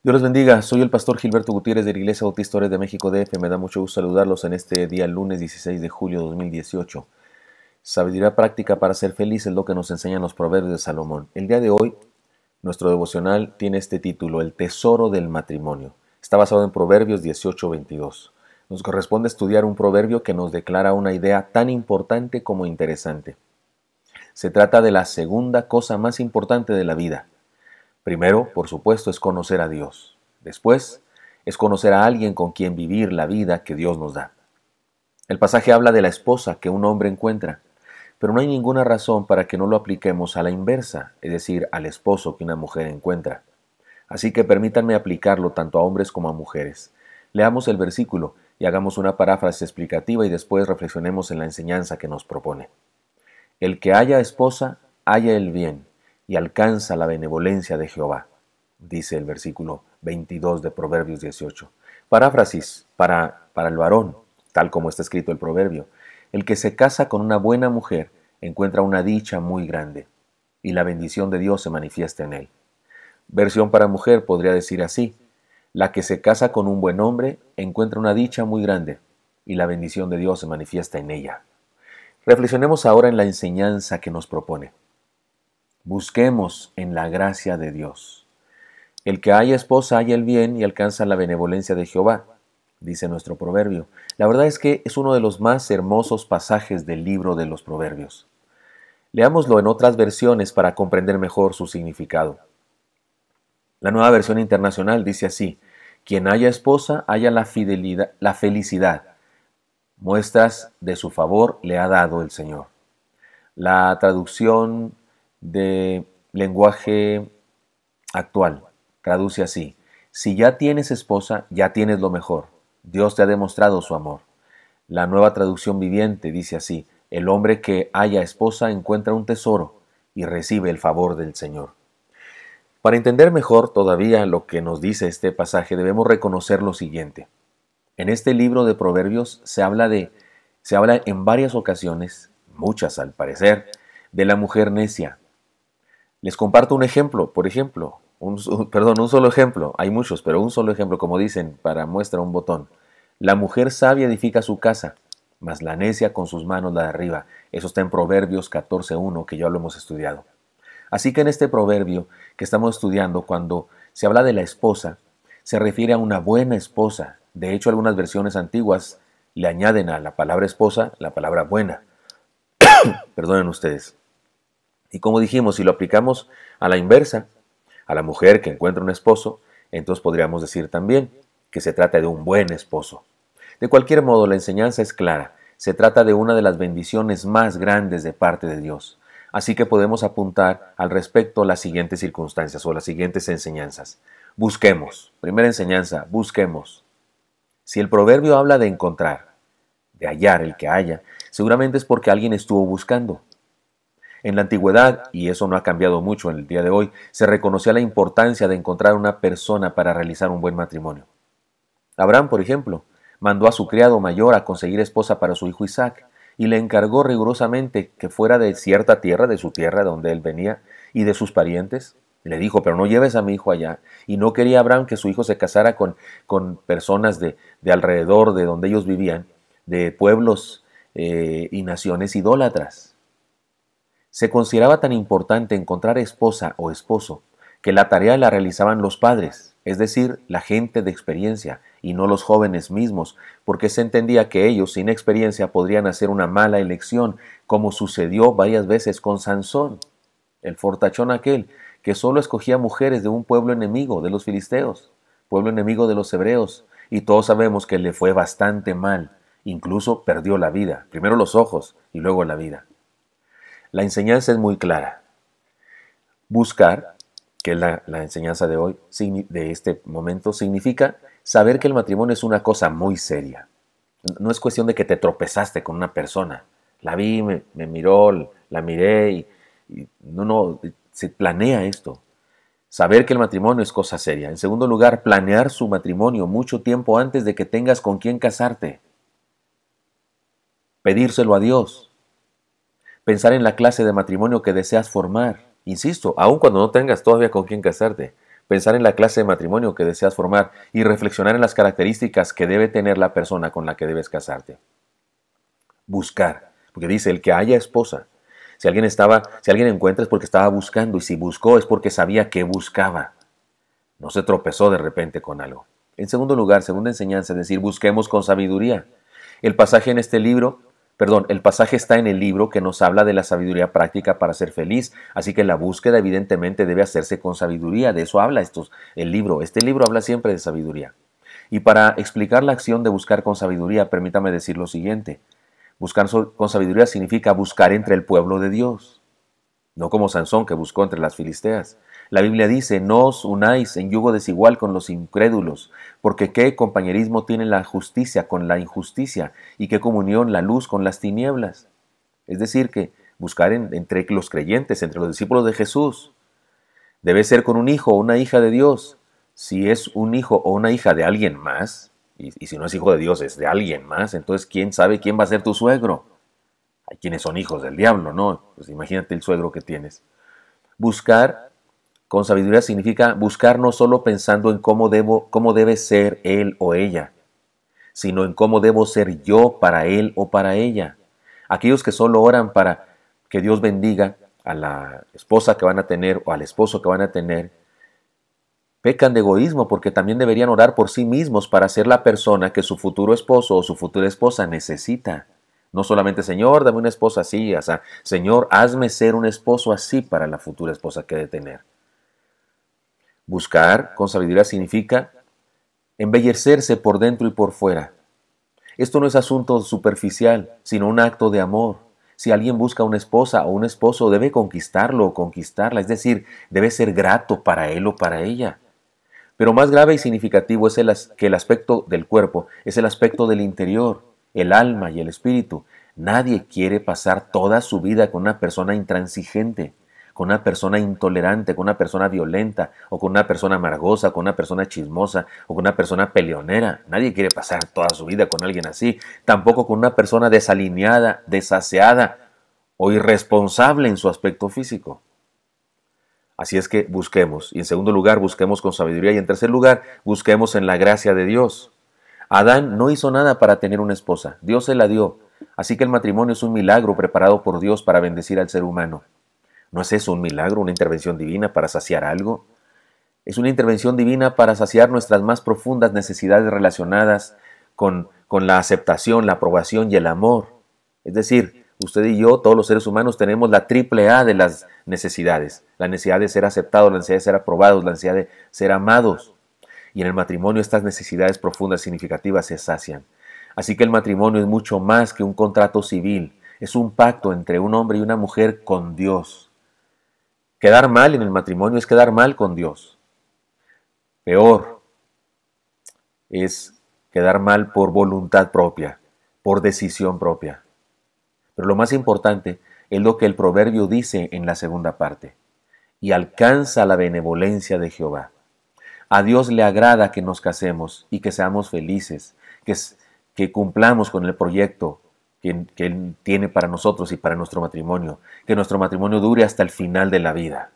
Dios los bendiga, soy el pastor Gilberto Gutiérrez de la Iglesia Bautista Ores de México DF. Me da mucho gusto saludarlos en este día lunes 16 de julio de 2018. Sabiduría práctica para ser feliz es lo que nos enseñan los proverbios de Salomón. El día de hoy, nuestro devocional tiene este título, El tesoro del matrimonio. Está basado en Proverbios 18:22. Nos corresponde estudiar un proverbio que nos declara una idea tan importante como interesante. Se trata de la segunda cosa más importante de la vida. Primero, por supuesto, es conocer a Dios. Después, es conocer a alguien con quien vivir la vida que Dios nos da. El pasaje habla de la esposa que un hombre encuentra, pero no hay ninguna razón para que no lo apliquemos a la inversa, es decir, al esposo que una mujer encuentra. Así que permítanme aplicarlo tanto a hombres como a mujeres. Leamos el versículo y hagamos una paráfrasis explicativa y después reflexionemos en la enseñanza que nos propone. El que haya esposa, haya el bien y alcanza la benevolencia de Jehová, dice el versículo 22 de Proverbios 18. Paráfrasis para el varón, tal como está escrito el proverbio. El que se casa con una buena mujer encuentra una dicha muy grande, y la bendición de Dios se manifiesta en él. Versión para mujer podría decir así: la que se casa con un buen hombre encuentra una dicha muy grande, y la bendición de Dios se manifiesta en ella. Reflexionemos ahora en la enseñanza que nos propone. Busquemos en la gracia de Dios. El que haya esposa haya el bien y alcanza la benevolencia de Jehová, dice nuestro proverbio. La verdad es que es uno de los más hermosos pasajes del libro de los proverbios. Leámoslo en otras versiones para comprender mejor su significado. La Nueva Versión Internacional dice así: quien haya esposa haya la felicidad. Muestras de su favor le ha dado el Señor. La traducción de lenguaje actual traduce así: si ya tienes esposa, ya tienes lo mejor. Dios te ha demostrado su amor. La Nueva Traducción Viviente dice así: el hombre que haya esposa encuentra un tesoro y recibe el favor del Señor. Para entender mejor todavía lo que nos dice este pasaje, debemos reconocer lo siguiente. En este libro de Proverbios se habla en varias ocasiones, muchas al parecer, de la mujer necia. Les comparto un ejemplo, un solo ejemplo, hay muchos, pero un solo ejemplo, como dicen, para muestra un botón. La mujer sabia edifica su casa, mas la necia con sus manos la derriba. Eso está en Proverbios 14:1, que ya lo hemos estudiado. Así que en este proverbio que estamos estudiando, cuando se habla de la esposa, se refiere a una buena esposa. De hecho, algunas versiones antiguas le añaden a la palabra esposa la palabra buena. Perdonen ustedes. Y como dijimos, si lo aplicamos a la inversa, a la mujer que encuentra un esposo, entonces podríamos decir también que se trata de un buen esposo. De cualquier modo, la enseñanza es clara. Se trata de una de las bendiciones más grandes de parte de Dios. Así que podemos apuntar al respecto las siguientes circunstancias o las siguientes enseñanzas. Busquemos. Primera enseñanza, busquemos. Si el proverbio habla de encontrar, de hallar el que haya, seguramente es porque alguien estuvo buscando. En la antigüedad, y eso no ha cambiado mucho en el día de hoy, se reconocía la importancia de encontrar una persona para realizar un buen matrimonio. Abraham, por ejemplo, mandó a su criado mayor a conseguir esposa para su hijo Isaac, y le encargó rigurosamente que fuera de cierta tierra, de su tierra donde él venía, y de sus parientes. Le dijo: pero no lleves a mi hijo allá. Y no quería Abraham que su hijo se casara con personas de alrededor de donde ellos vivían, de pueblos y naciones idólatras. Se consideraba tan importante encontrar esposa o esposo que la tarea la realizaban los padres, es decir, la gente de experiencia, y no los jóvenes mismos, porque se entendía que ellos sin experiencia podrían hacer una mala elección, como sucedió varias veces con Sansón, el fortachón aquel, que solo escogía mujeres de un pueblo enemigo, de los filisteos, pueblo enemigo de los hebreos, y todos sabemos que le fue bastante mal, incluso perdió la vida, primero los ojos y luego la vida. La enseñanza es muy clara. Buscar, que es la enseñanza de hoy, de este momento, significa saber que el matrimonio es una cosa muy seria. No es cuestión de que te tropezaste con una persona. La vi, me miró, la miré y no, se planea esto. Saber que el matrimonio es cosa seria. En segundo lugar, planear su matrimonio mucho tiempo antes de que tengas con quién casarte. Pedírselo a Dios. Pensar en la clase de matrimonio que deseas formar. Insisto, aun cuando no tengas todavía con quién casarte. pensar en la clase de matrimonio que deseas formar y reflexionar en las características que debe tener la persona con la que debes casarte. Buscar, porque dice, el que haya esposa. Si alguien encuentra es porque estaba buscando, y si buscó es porque sabía que buscaba. No se tropezó de repente con algo. En segundo lugar, segunda enseñanza, es decir, busquemos con sabiduría. El pasaje está en el libro que nos habla de la sabiduría práctica para ser feliz, así que la búsqueda evidentemente debe hacerse con sabiduría. De eso habla el libro. Este libro habla siempre de sabiduría. Y para explicar la acción de buscar con sabiduría, permítame decir lo siguiente. Buscar con sabiduría significa buscar entre el pueblo de Dios, no como Sansón que buscó entre las filisteas. La Biblia dice, no os unáis en yugo desigual con los incrédulos, porque qué compañerismo tiene la justicia con la injusticia, y qué comunión la luz con las tinieblas. Es decir, que buscar entre los creyentes, entre los discípulos de Jesús, debe ser con un hijo o una hija de Dios. Si es un hijo o una hija de alguien más, y si no es hijo de Dios, es de alguien más, entonces ¿quién sabe quién va a ser tu suegro? Hay quienes son hijos del diablo, ¿no? Pues imagínate el suegro que tienes. Buscar con sabiduría significa buscar no solo pensando en cómo debe ser él o ella, sino en cómo debo ser yo para él o para ella. Aquellos que solo oran para que Dios bendiga a la esposa que van a tener o al esposo que van a tener, pecan de egoísmo porque también deberían orar por sí mismos para ser la persona que su futuro esposo o su futura esposa necesita. No solamente, Señor, dame una esposa así, o sea, Señor, hazme ser un esposo así para la futura esposa que he de tener. Buscar con sabiduría significa embellecerse por dentro y por fuera. Esto no es asunto superficial, sino un acto de amor. Si alguien busca una esposa o un esposo, debe conquistarlo o conquistarla, es decir, debe ser grato para él o para ella. Pero más grave y significativo que el aspecto del cuerpo es el aspecto del interior, el alma y el espíritu. Nadie quiere pasar toda su vida con una persona intransigente, con una persona intolerante, con una persona violenta, o con una persona amargosa, con una persona chismosa, o con una persona peleonera. Nadie quiere pasar toda su vida con alguien así. Tampoco con una persona desalineada, desaseada o irresponsable en su aspecto físico. Así es que busquemos, y en segundo lugar busquemos con sabiduría, y en tercer lugar busquemos en la gracia de Dios. Adán no hizo nada para tener una esposa, Dios se la dio, así que el matrimonio es un milagro preparado por Dios para bendecir al ser humano. ¿No es eso un milagro, una intervención divina para saciar algo? Es una intervención divina para saciar nuestras más profundas necesidades relacionadas con la aceptación, la aprobación y el amor. Es decir, usted y yo, todos los seres humanos, tenemos la triple A de las necesidades. La necesidad de ser aceptados, la necesidad de ser aprobados, la necesidad de ser amados. Y en el matrimonio estas necesidades profundas, significativas, se sacian. Así que el matrimonio es mucho más que un contrato civil. Es un pacto entre un hombre y una mujer con Dios. Quedar mal en el matrimonio es quedar mal con Dios. Peor es quedar mal por voluntad propia, por decisión propia. Pero lo más importante es lo que el proverbio dice en la segunda parte. Y alcanza la benevolencia de Jehová. A Dios le agrada que nos casemos y que seamos felices, que cumplamos con el proyecto que Él tiene para nosotros y para nuestro matrimonio, que nuestro matrimonio dure hasta el final de la vida.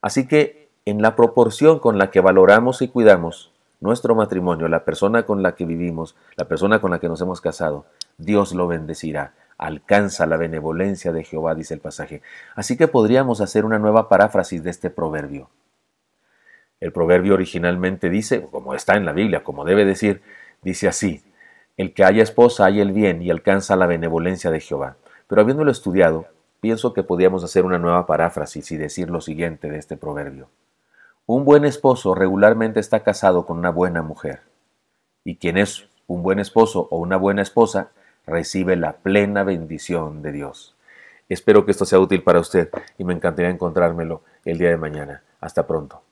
Así que en la proporción con la que valoramos y cuidamos nuestro matrimonio, la persona con la que vivimos, la persona con la que nos hemos casado, Dios lo bendecirá. Alcanza la benevolencia de Jehová, dice el pasaje. Así que podríamos hacer una nueva paráfrasis de este proverbio. El proverbio originalmente dice, como está en la Biblia, como debe decir, dice así: el que haya esposa haya el bien y alcanza la benevolencia de Jehová. Pero habiéndolo estudiado, pienso que podríamos hacer una nueva paráfrasis y decir lo siguiente de este proverbio. Un buen esposo regularmente está casado con una buena mujer, y quien es un buen esposo o una buena esposa recibe la plena bendición de Dios. Espero que esto sea útil para usted y me encantaría encontrármelo el día de mañana. Hasta pronto.